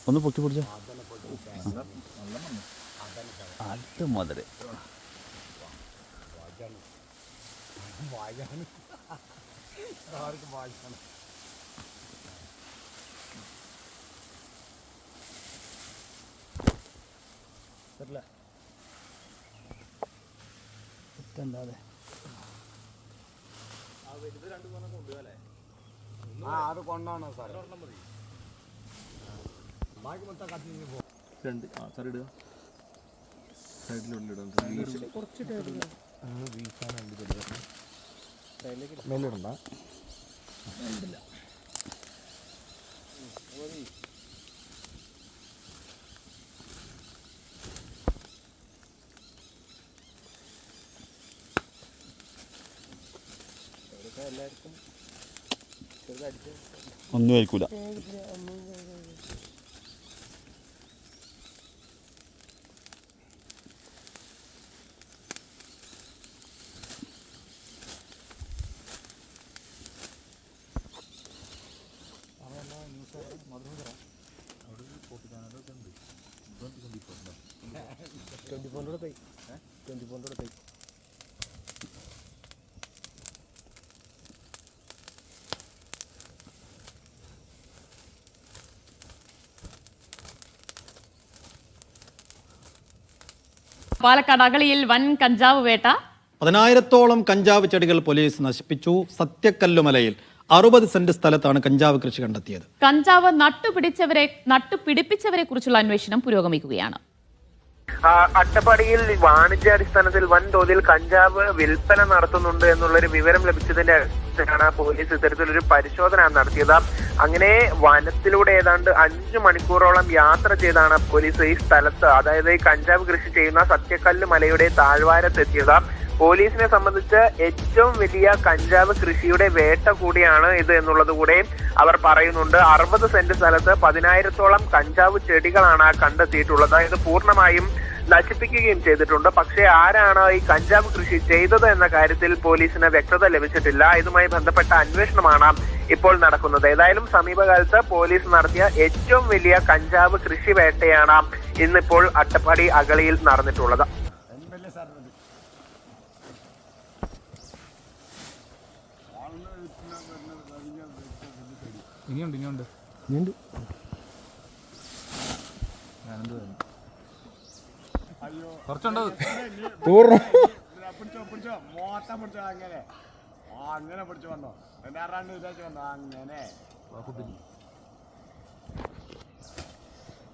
ഒന്ന് പൊക്കി പിടിച്ചോ. അത് മധുര അത് കൊണ്ടാണോ സാർ ബാക്കി മൊത്തം കത്തി രണ്ട് സാറിടുക സൈഡിലുള്ളിടണ്ട മേലിടണ്ട എല്ലാവർക്കും ഒന്നും ആയിരിക്കൂല. പാലക്കാട് അഗളിയിൽ വൻ കഞ്ചാവ് വേട്ട. 10,000-ഓളം കഞ്ചാവ് ചെടികൾ പോലീസ് നശിപ്പിച്ചു. സത്യക്കല്ലുമലയിൽ 60 സെന്റ് സ്ഥലത്താണ് കഞ്ചാവ് കൃഷി കണ്ടെത്തിയത്. കഞ്ചാവ് നട്ടുപിടിപ്പിച്ചവരെ കുറിച്ചുള്ള അന്വേഷണം പുരോഗമിക്കുകയാണ്. അട്ടപ്പാടിയിൽ വാണിജ്യാടിസ്ഥാനത്തിൽ വൻതോതിൽ കഞ്ചാവ് വിൽപ്പന നടത്തുന്നുണ്ട് എന്നുള്ളൊരു വിവരം ലഭിച്ചതിന്റെ അടിസ്ഥാനത്തിലാണ് പോലീസ് ഇത്തരത്തിലൊരു പരിശോധന നടത്തിയത്. അങ്ങനെ വനത്തിലൂടെ ഏതാണ്ട് 5 മണിക്കൂറോളം യാത്ര ചെയ്താണ് പോലീസ് ഈ സ്ഥലത്ത്, അതായത് ഈ കഞ്ചാവ് കൃഷി ചെയ്യുന്ന സത്യക്കല്ല് മലയുടെ താഴ്വാരത്തെത്തിയത്. പോലീസിനെ സംബന്ധിച്ച് ഏറ്റവും വലിയ കഞ്ചാവ് കൃഷിയുടെ വേട്ട കൂടിയാണ് ഇത് എന്നുള്ളത് കൂടെ അവർ പറയുന്നുണ്ട്. 60 സെന്റ് സ്ഥലത്ത് 10,000-ഓളം കഞ്ചാവ് ചെടികളാണ് കണ്ടെത്തിയിട്ടുള്ളത്. ഇത് പൂർണ്ണമായും നശിപ്പിക്കുകയും ചെയ്തിട്ടുണ്ട്. പക്ഷേ ആരാണ് ഈ കഞ്ചാവ് കൃഷി ചെയ്തത് എന്ന കാര്യത്തിൽ പോലീസിന് വ്യക്തത ലഭിച്ചിട്ടില്ല. ഇതുമായി ബന്ധപ്പെട്ട അന്വേഷണമാണ് ഇപ്പോൾ നടക്കുന്നത്. ഏതായാലും സമീപകാലത്ത് പോലീസ് നടത്തിയ ഏറ്റവും വലിയ കഞ്ചാവ് കൃഷി വേട്ടയാണ് ഇന്നിപ്പോൾ അട്ടപ്പാടി അഗളിയിൽ നടന്നിട്ടുള്ളത്. ഇനിയുണ്ട് കുറച്ചുണ്ടോ പിടിച്ചോ മോട്ട പിടിച്ചോ അങ്ങനെ പിടിച്ചു വന്നോ 2 വിചാരിച്ചു വന്നോ അങ്ങനെ